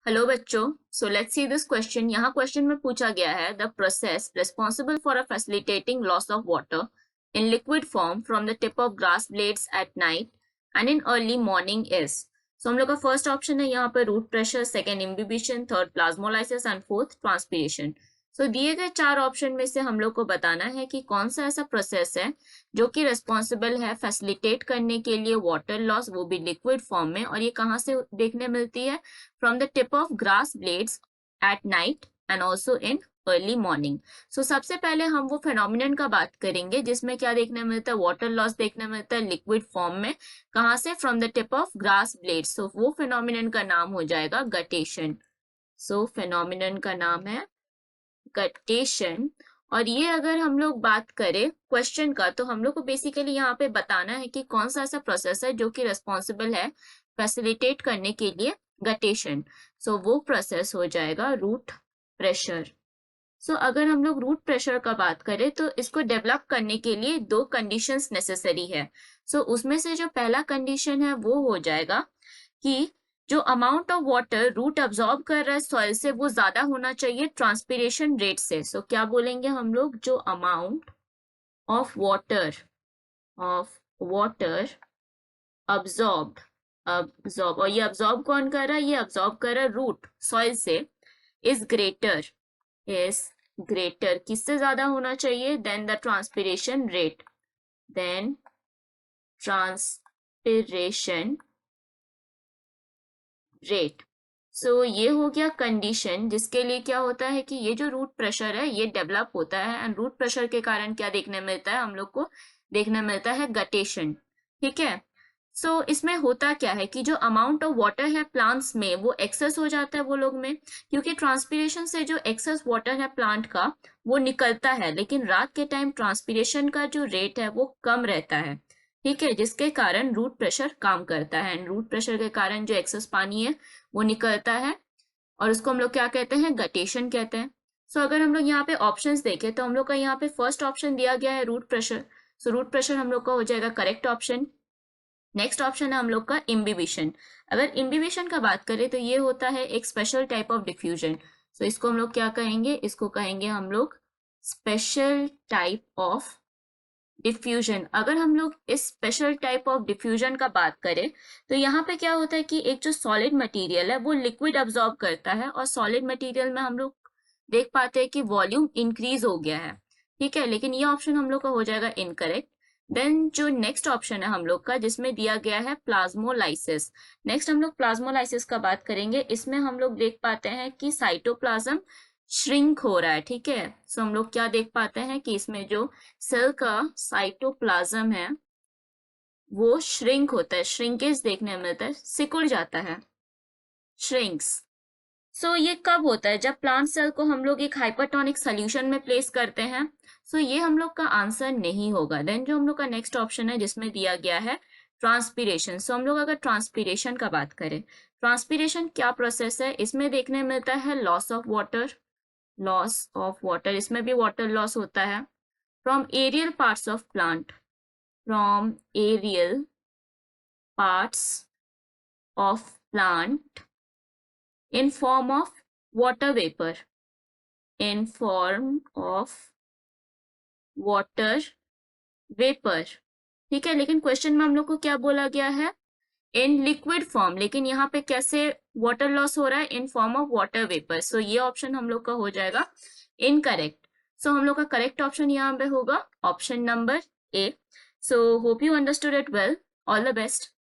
Hello बच्चों, so let's see this question. यहाँ question में पूछा गया है the process responsible for a facilitating loss of water in liquid form from the tip of grass blades at night and in early morning is. So हम लोग का first option है यहाँ पे root pressure, second imbibition, third plasmolysis and fourth transpiration. So दिए गए चार option में से हम लोग को बताना है कि कौन सा ऐसा प्रोसेस है जो कि रिस्पॉन्सिबल है फैसिलिटेट करने के लिए वाटर लॉस, वो भी लिक्विड फॉर्म में, और ये कहाँ से देखने मिलती है? From the tip of grass blades at night and also in early morning. So सबसे पहले हम वो फेनोमिनन का बात करेंगे जिसमें क्या देखने मिलता है? वाटर लॉस देखने मिलता है लिक्विड फॉर्म में। कहाँ से? From the tip of grass blades. So वो फेनोमिनन का नाम हो जाएगा गटेशन। सो फेनोमिनन का नाम है गटेशन। और ये अगर हम लोग बात करें क्वेश्चन का, तो हम लोग को बेसिकली यहाँ पे बताना है कि कौन सा ऐसा प्रोसेस है जो कि रेस्पॉन्सिबल है फैसिलिटेट करने के लिए गटेशन। सो वो प्रोसेस हो जाएगा रूट प्रेशर। सो अगर हम लोग रूट प्रेशर का बात करें तो इसको डेवलप करने के लिए दो कंडीशंस नेसेसरी है। सो उसमें से जो पहला कंडीशन है वो हो जाएगा कि जो amount of water root absorb कर रहा है सॉइल से वो ज्यादा होना चाहिए ट्रांसपीरेशन रेट से। सो क्या बोलेंगे हम लोग? जो अमाउंट ऑफ वाटर अब्सॉर्ब और ये अब्सॉर्ब कौन कर रहा है? ये अब्सॉर्ब कर रहा है रूट सॉइल से, इज ग्रेटर किससे ज्यादा होना चाहिए? Than the transpiration rate, than transpiration rate. So ये हो गया कंडीशन जिसके लिए क्या होता है कि ये जो रूट प्रेशर है ये डेवलप होता है, एंड रूट प्रेशर के कारण क्या देखने मिलता है? हम लोग को देखने मिलता है गटेशन। ठीक है। सो इसमें होता क्या है कि जो अमाउंट ऑफ वाटर है प्लांट्स में वो एक्सेस हो जाता है वो लोग में, क्योंकि ट्रांसपीरेशन से जो एक्सेस वाटर है प्लांट का वो निकलता है, लेकिन रात के टाइम ट्रांसपीरेशन का जो रेट है वो कम रहता है। ठीक है, जिसके कारण रूट प्रेशर काम करता है, एंड रूट प्रेशर के कारण जो एक्सेस पानी है वो निकलता है, और उसको हम लोग क्या कहते हैं? गटेशन कहते हैं। सो अगर हम लोग यहाँ पे ऑप्शंस देखें तो हम लोग का यहाँ पे फर्स्ट ऑप्शन दिया गया है root pressure. So root pressure हम लोग का हो जाएगा करेक्ट ऑप्शन। नेक्स्ट ऑप्शन है हम लोग का इम्बिबिशन। अगर इम्बिबिशन का बात करें तो ये होता है एक स्पेशल टाइप ऑफ डिफ्यूजन। सो इसको हम लोग क्या कहेंगे? इसको कहेंगे हम लोग स्पेशल टाइप ऑफ डिफ्यूजन। अगर हम लोग इस स्पेशल टाइप ऑफ डिफ्यूजन का बात करें तो यहाँ पे क्या होता है कि एक जो सॉलिड मटेरियल है वो लिक्विड अब्सॉर्ब करता है, और सॉलिड मटेरियल में हम लोग देख पाते हैं कि वॉल्यूम इंक्रीज हो गया है। ठीक है, लेकिन ये ऑप्शन हम लोग का हो जाएगा इनकरेक्ट। देन जो नेक्स्ट ऑप्शन है हम लोग का जिसमें दिया गया है प्लाज्मोलाइसिस। नेक्स्ट हम लोग प्लाज्मोलाइसिस का बात करेंगे। इसमें हम लोग देख पाते हैं कि साइटोप्लाज्म श्रिंक हो रहा है। ठीक है, सो हम लोग क्या देख पाते हैं कि इसमें जो सेल का साइटोप्लाज्म है वो श्रिंक होता है, श्रिंकेज देखने में मिलता है, सिकुड़ जाता है, श्रिंक्स। सो ये कब होता है? जब प्लांट सेल को हम लोग एक हाइपरटोनिक सोल्यूशन में प्लेस करते हैं। सो ये हम लोग का आंसर नहीं होगा। देन जो हम लोग का नेक्स्ट ऑप्शन है जिसमें दिया गया है ट्रांसपीरेशन। सो हम लोग अगर ट्रांसपीरेशन का बात करें, ट्रांसपीरेशन क्या प्रोसेस है? इसमें देखने मिलता है लॉस ऑफ वाटर, इसमें भी वाटर लॉस होता है from aerial parts of plant, from aerial parts of plant in form of water vapor, in form of water vapor। ठीक है, लेकिन क्वेश्चन में हम लोग को क्या बोला गया है? इन लिक्विड फॉर्म, लेकिन यहाँ पे कैसे वाटर लॉस हो रहा है? In form of water vapour. So ये ऑप्शन हम लोग का हो जाएगा इनकरेक्ट। सो हम लोग का करेक्ट ऑप्शन यहाँ पे होगा option number A. So hope you understood it well. All the best.